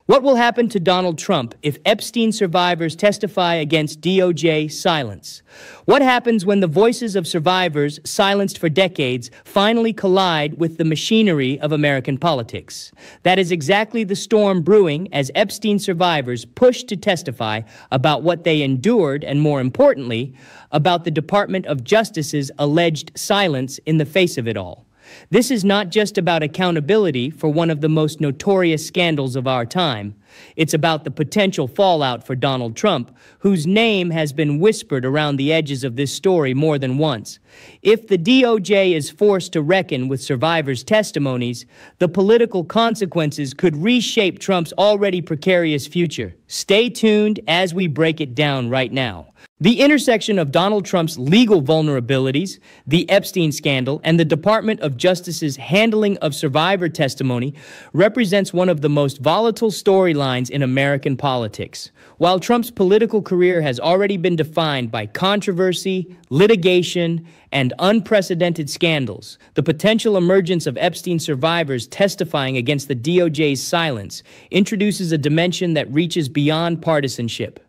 What will happen to Donald Trump if Epstein survivors testify against DOJ silence? What happens when the voices of survivors, silenced for decades, finally collide with the machinery of American politics? That is exactly the storm brewing as Epstein survivors push to testify about what they endured and, more importantly, about the Department of Justice's alleged silence in the face of it all. This is not just about accountability for one of the most notorious scandals of our time. It's about the potential fallout for Donald Trump, whose name has been whispered around the edges of this story more than once. If the DOJ is forced to reckon with survivors' testimonies, the political consequences could reshape Trump's already precarious future. Stay tuned as we break it down right now. The intersection of Donald Trump's legal vulnerabilities, the Epstein scandal, and the Department of Justice's handling of survivor testimony represents one of the most volatile storylines in American politics. While Trump's political career has already been defined by controversy, litigation, and unprecedented scandals, the potential emergence of Epstein survivors testifying against the DOJ's silence introduces a dimension that reaches beyond partisanship.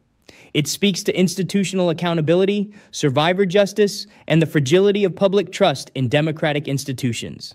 It speaks to institutional accountability, survivor justice, and the fragility of public trust in democratic institutions.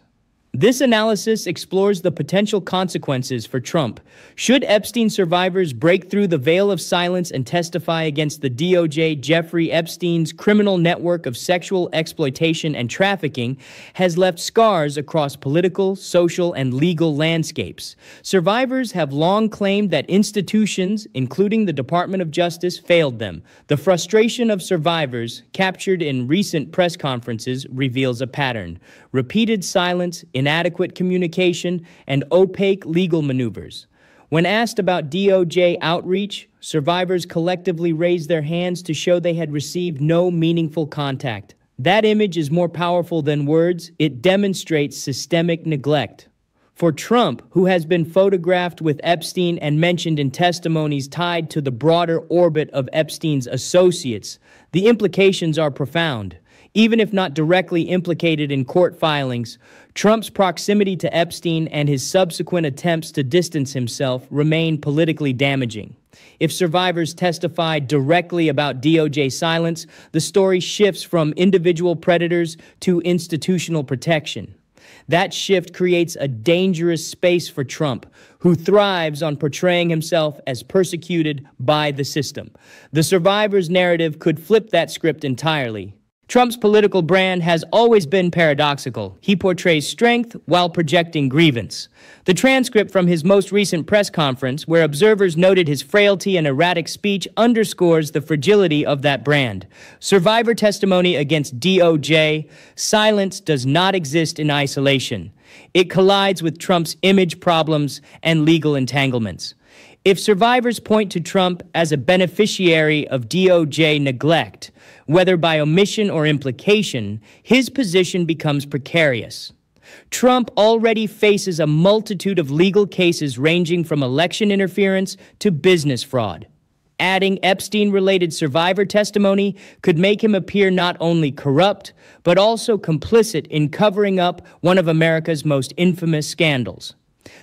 This analysis explores the potential consequences for Trump. Should Epstein survivors break through the veil of silence and testify against the DOJ, Jeffrey Epstein's criminal network of sexual exploitation and trafficking has left scars across political, social, and legal landscapes. Survivors have long claimed that institutions, including the Department of Justice, failed them. The frustration of survivors, captured in recent press conferences, reveals a pattern: repeated silence, inadequate communication, and opaque legal maneuvers. When asked about DOJ outreach, survivors collectively raised their hands to show they had received no meaningful contact. That image is more powerful than words. It demonstrates systemic neglect. For Trump, who has been photographed with Epstein and mentioned in testimonies tied to the broader orbit of Epstein's associates, the implications are profound. Even if not directly implicated in court filings, Trump's proximity to Epstein and his subsequent attempts to distance himself remain politically damaging. If survivors testify directly about DOJ silence, the story shifts from individual predators to institutional protection. That shift creates a dangerous space for Trump, who thrives on portraying himself as persecuted by the system. The survivors' narrative could flip that script entirely. Trump's political brand has always been paradoxical. He portrays strength while projecting grievance. The transcript from his most recent press conference, where observers noted his frailty and erratic speech, underscores the fragility of that brand. Survivor testimony against DOJ, silence does not exist in isolation. It collides with Trump's image problems and legal entanglements. If survivors point to Trump as a beneficiary of DOJ neglect, whether by omission or implication, his position becomes precarious. Trump already faces a multitude of legal cases ranging from election interference to business fraud. Adding Epstein-related survivor testimony could make him appear not only corrupt, but also complicit in covering up one of America's most infamous scandals.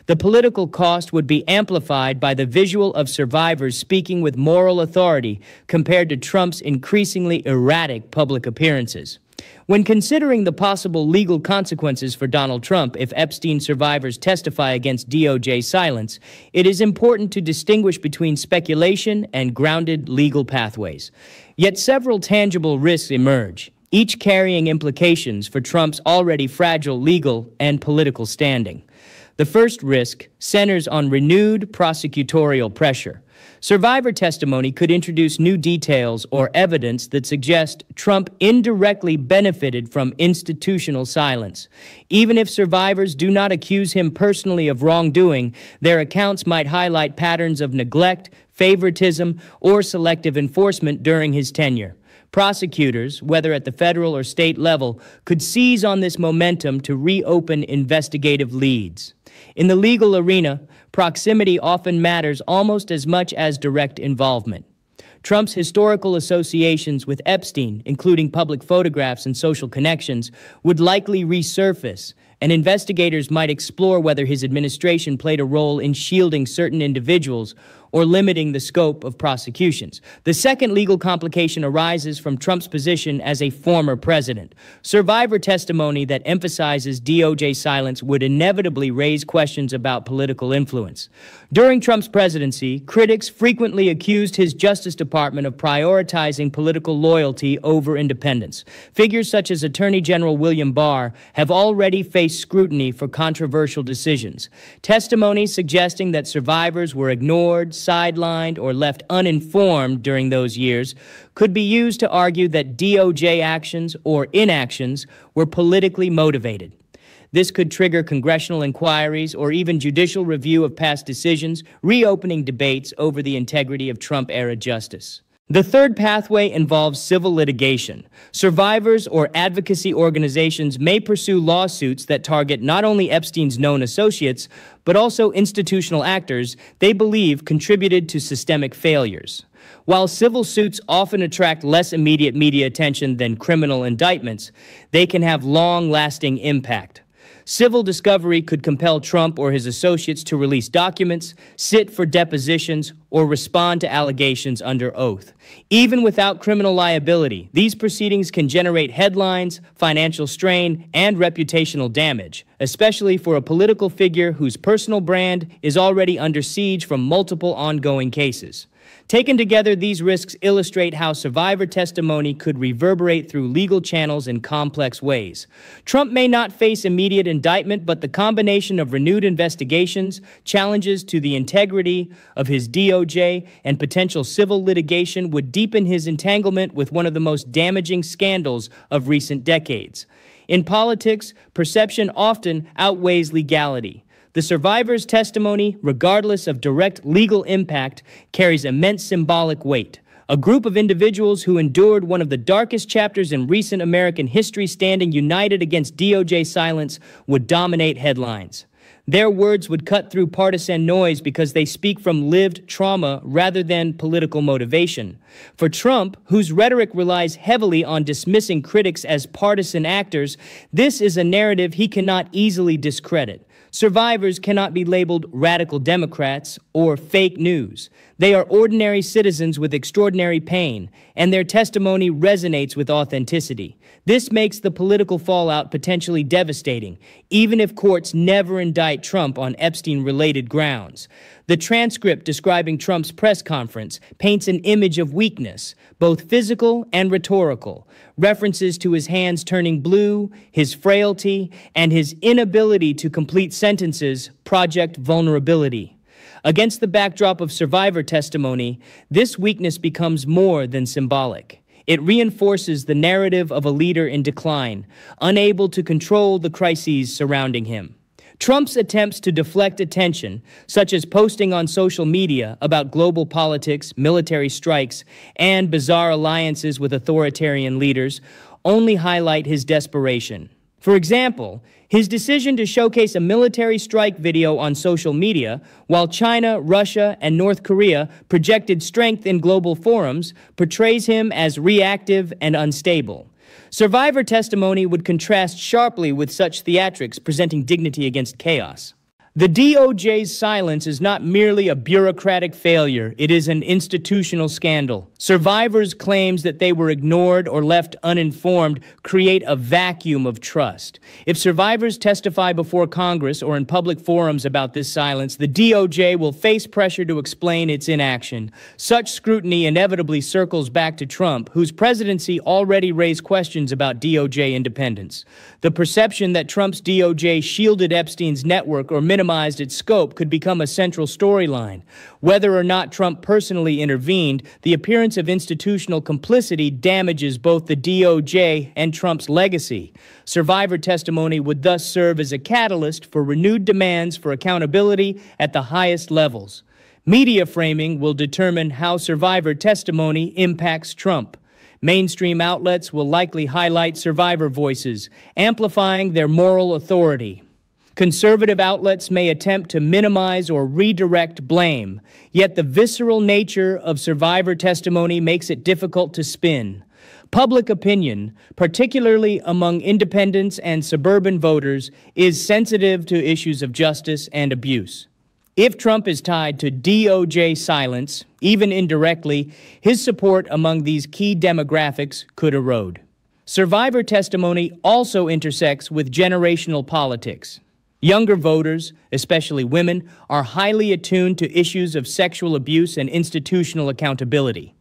The political cost would be amplified by the visual of survivors speaking with moral authority compared to Trump's increasingly erratic public appearances. When considering the possible legal consequences for Donald Trump if Epstein survivors testify against DOJ silence, it is important to distinguish between speculation and grounded legal pathways. Yet several tangible risks emerge, each carrying implications for Trump's already fragile legal and political standing. The first risk centers on renewed prosecutorial pressure. Survivor testimony could introduce new details or evidence that suggest Trump indirectly benefited from institutional silence. Even if survivors do not accuse him personally of wrongdoing, their accounts might highlight patterns of neglect, favoritism, or selective enforcement during his tenure. Prosecutors, whether at the federal or state level, could seize on this momentum to reopen investigative leads. In the legal arena, proximity often matters almost as much as direct involvement. Trump's historical associations with Epstein, including public photographs and social connections, would likely resurface, and investigators might explore whether his administration played a role in shielding certain individuals or limiting the scope of prosecutions. The second legal complication arises from Trump's position as a former president. Survivor testimony that emphasizes DOJ silence would inevitably raise questions about political influence. During Trump's presidency, critics frequently accused his Justice Department of prioritizing political loyalty over independence. Figures such as Attorney General William Barr have already faced scrutiny for controversial decisions. Testimony suggesting that survivors were ignored, sidelined, or left uninformed during those years could be used to argue that DOJ actions or inactions were politically motivated. This could trigger congressional inquiries or even judicial review of past decisions, reopening debates over the integrity of Trump-era justice. The third pathway involves civil litigation. Survivors or advocacy organizations may pursue lawsuits that target not only Epstein's known associates, but also institutional actors they believe contributed to systemic failures. While civil suits often attract less immediate media attention than criminal indictments, they can have long-lasting impact. Civil discovery could compel Trump or his associates to release documents, sit for depositions, or respond to allegations under oath. Even without criminal liability, these proceedings can generate headlines, financial strain, and reputational damage, especially for a political figure whose personal brand is already under siege from multiple ongoing cases. Taken together, these risks illustrate how survivor testimony could reverberate through legal channels in complex ways. Trump may not face immediate indictment, but the combination of renewed investigations, challenges to the integrity of his DOJ, and potential civil litigation would deepen his entanglement with one of the most damaging scandals of recent decades. In politics, perception often outweighs legality. The survivor's testimony, regardless of direct legal impact, carries immense symbolic weight. A group of individuals who endured one of the darkest chapters in recent American history standing united against DOJ silence would dominate headlines. Their words would cut through partisan noise because they speak from lived trauma rather than political motivation. For Trump, whose rhetoric relies heavily on dismissing critics as partisan actors, this is a narrative he cannot easily discredit. Survivors cannot be labeled radical Democrats or fake news. They are ordinary citizens with extraordinary pain, and their testimony resonates with authenticity. This makes the political fallout potentially devastating, even if courts never indict Trump on Epstein-related grounds. The transcript describing Trump's press conference paints an image of weakness, both physical and rhetorical. References to his hands turning blue, his frailty, and his inability to complete sentences project vulnerability. Against the backdrop of survivor testimony, this weakness becomes more than symbolic. It reinforces the narrative of a leader in decline, unable to control the crises surrounding him. Trump's attempts to deflect attention, such as posting on social media about global politics, military strikes, and bizarre alliances with authoritarian leaders, only highlight his desperation. For example, his decision to showcase a military strike video on social media, while China, Russia, and North Korea projected strength in global forums, portrays him as reactive and unstable. Survivor testimony would contrast sharply with such theatrics presenting dignity against chaos. The DOJ's silence is not merely a bureaucratic failure, it is an institutional scandal. Survivors' claims that they were ignored or left uninformed create a vacuum of trust. If survivors testify before Congress or in public forums about this silence, the DOJ will face pressure to explain its inaction. Such scrutiny inevitably circles back to Trump, whose presidency already raised questions about DOJ independence. The perception that Trump's DOJ shielded Epstein's network or minimized its scope could become a central storyline. Whether or not Trump personally intervened, the appearance of institutional complicity damages both the DOJ and Trump's legacy. Survivor testimony would thus serve as a catalyst for renewed demands for accountability at the highest levels. Media framing will determine how survivor testimony impacts Trump. Mainstream outlets will likely highlight survivor voices, amplifying their moral authority. Conservative outlets may attempt to minimize or redirect blame, yet the visceral nature of survivor testimony makes it difficult to spin. Public opinion, particularly among independents and suburban voters, is sensitive to issues of justice and abuse. If Trump is tied to DOJ silence, even indirectly, his support among these key demographics could erode. Survivor testimony also intersects with generational politics. Younger voters, especially women, are highly attuned to issues of sexual abuse and institutional accountability.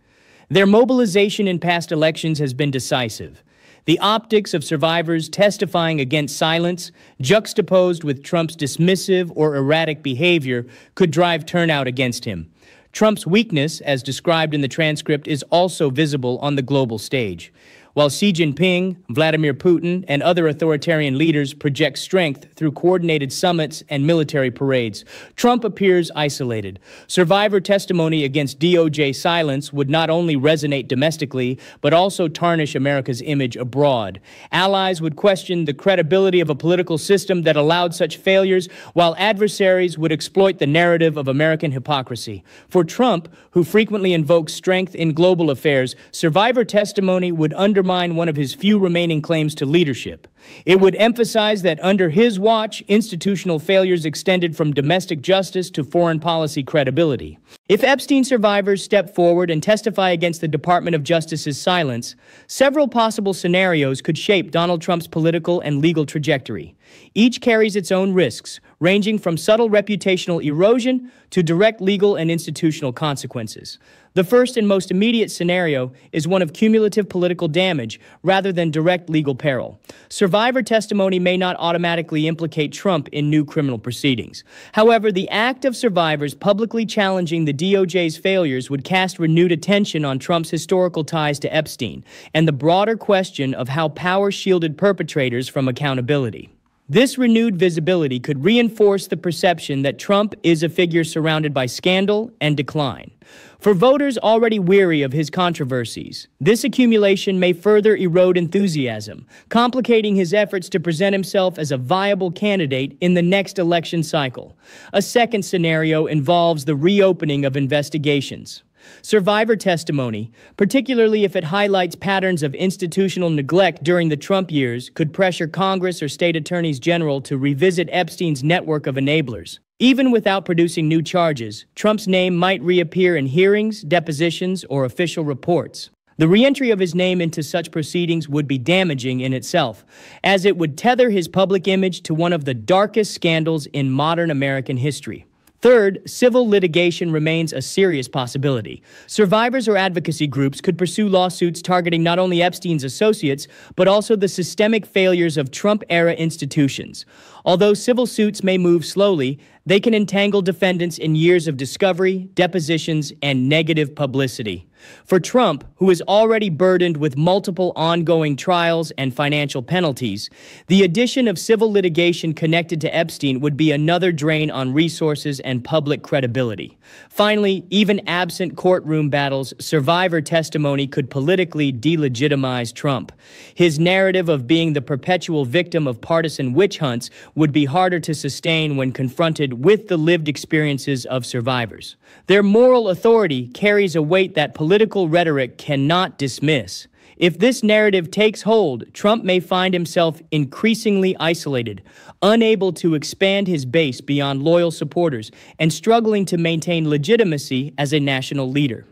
Their mobilization in past elections has been decisive. The optics of survivors testifying against silence, juxtaposed with Trump's dismissive or erratic behavior, could drive turnout against him. Trump's weakness, as described in the transcript, is also visible on the global stage. While Xi Jinping, Vladimir Putin, and other authoritarian leaders project strength through coordinated summits and military parades, Trump appears isolated. Survivor testimony against DOJ silence would not only resonate domestically, but also tarnish America's image abroad. Allies would question the credibility of a political system that allowed such failures, while adversaries would exploit the narrative of American hypocrisy. For Trump, who frequently invokes strength in global affairs, survivor testimony would undermine one of his few remaining claims to leadership. It would emphasize that under his watch, institutional failures extended from domestic justice to foreign policy credibility. If Epstein survivors step forward and testify against the Department of Justice's silence, several possible scenarios could shape Donald Trump's political and legal trajectory. Each carries its own risks, ranging from subtle reputational erosion to direct legal and institutional consequences. The first and most immediate scenario is one of cumulative political damage rather than direct legal peril. Survivor testimony may not automatically implicate Trump in new criminal proceedings. However, the act of survivors publicly challenging the DOJ's failures would cast renewed attention on Trump's historical ties to Epstein and the broader question of how power shielded perpetrators from accountability. This renewed visibility could reinforce the perception that Trump is a figure surrounded by scandal and decline. For voters already weary of his controversies, this accumulation may further erode enthusiasm, complicating his efforts to present himself as a viable candidate in the next election cycle. A second scenario involves the reopening of investigations. Survivor testimony, particularly if it highlights patterns of institutional neglect during the Trump years, could pressure Congress or state attorneys general to revisit Epstein's network of enablers. Even without producing new charges, Trump's name might reappear in hearings, depositions, or official reports. The reentry of his name into such proceedings would be damaging in itself, as it would tether his public image to one of the darkest scandals in modern American history. Third, civil litigation remains a serious possibility. Survivors or advocacy groups could pursue lawsuits targeting not only Epstein's associates, but also the systemic failures of Trump-era institutions. Although civil suits may move slowly, they can entangle defendants in years of discovery, depositions, and negative publicity. For Trump, who is already burdened with multiple ongoing trials and financial penalties, the addition of civil litigation connected to Epstein would be another drain on resources and public credibility. Finally, even absent courtroom battles, survivor testimony could politically delegitimize Trump. His narrative of being the perpetual victim of partisan witch hunts would be harder to sustain when confronted with the lived experiences of survivors. Their moral authority carries a weight that political rhetoric cannot dismiss. If this narrative takes hold, Trump may find himself increasingly isolated, unable to expand his base beyond loyal supporters, and struggling to maintain legitimacy as a national leader.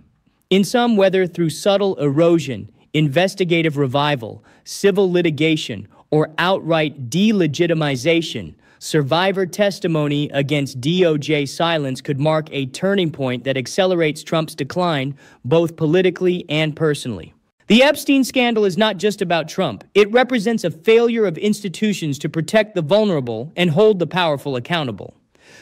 In sum, whether through subtle erosion, investigative revival, civil litigation, or outright delegitimization, survivor testimony against DOJ silence could mark a turning point that accelerates Trump's decline, both politically and personally. The Epstein scandal is not just about Trump. It represents a failure of institutions to protect the vulnerable and hold the powerful accountable.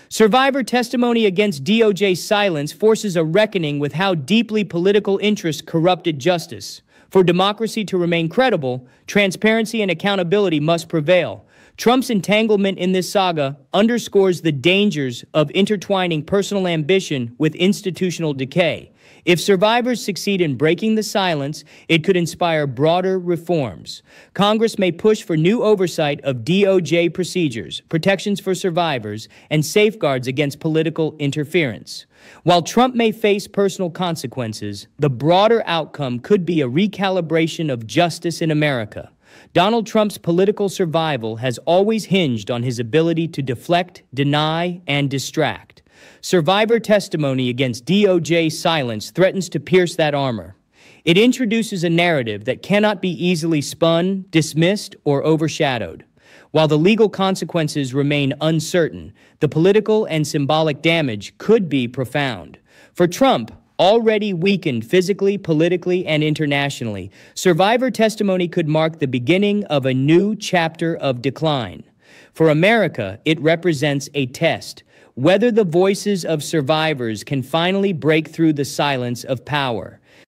Survivor testimony against DOJ silence forces a reckoning with how deeply political interests corrupted justice. For democracy to remain credible, transparency and accountability must prevail. Trump's entanglement in this saga underscores the dangers of intertwining personal ambition with institutional decay. If survivors succeed in breaking the silence, it could inspire broader reforms. Congress may push for new oversight of DOJ procedures, protections for survivors, and safeguards against political interference. While Trump may face personal consequences, the broader outcome could be a recalibration of justice in America. Donald Trump's political survival has always hinged on his ability to deflect, deny, and distract. Survivor testimony against DOJ silence threatens to pierce that armor. It introduces a narrative that cannot be easily spun, dismissed, or overshadowed. While the legal consequences remain uncertain, the political and symbolic damage could be profound. For Trump, already weakened physically, politically, and internationally, survivor testimony could mark the beginning of a new chapter of decline. For America, it represents a test, whether the voices of survivors can finally break through the silence of power.